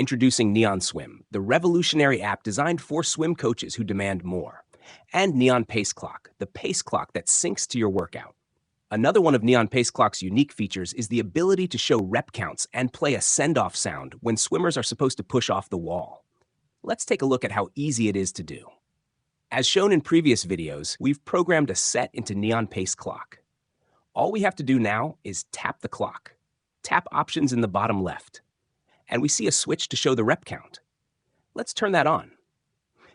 Introducing Neon Swim, the revolutionary app designed for swim coaches who demand more. And Neon Pace Clock, the pace clock that syncs to your workout. Another one of Neon Pace Clock's unique features is the ability to show rep counts and play a send-off sound when swimmers are supposed to push off the wall. Let's take a look at how easy it is to do. As shown in previous videos, we've programmed a set into Neon Pace Clock. All we have to do now is tap the clock. Tap Options in the bottom left. And we see a switch to show the rep count. Let's turn that on.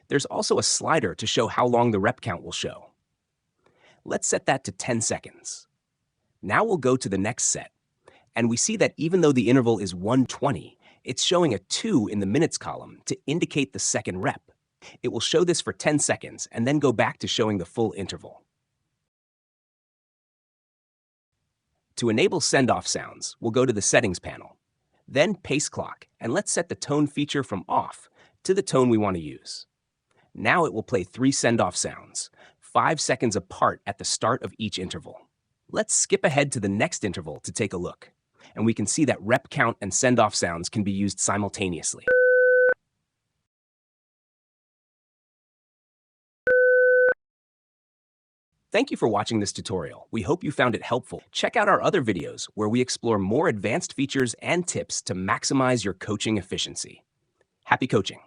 There's also a slider to show how long the rep count will show. Let's set that to 10 seconds. Now we'll go to the next set, and we see that even though the interval is 120, it's showing a 2 in the minutes column to indicate the second rep. It will show this for 10 seconds and then go back to showing the full interval. To enable send-off sounds, we'll go to the Settings panel, then Pace Clock, and let's set the tone feature from off to the tone we want to use. Now it will play 3 send-off sounds, 5 seconds apart at the start of each interval. Let's skip ahead to the next interval to take a look, and we can see that rep count and send-off sounds can be used simultaneously. Thank you for watching this tutorial. We hope you found it helpful. Check out our other videos where we explore more advanced features and tips to maximize your coaching efficiency. Happy coaching!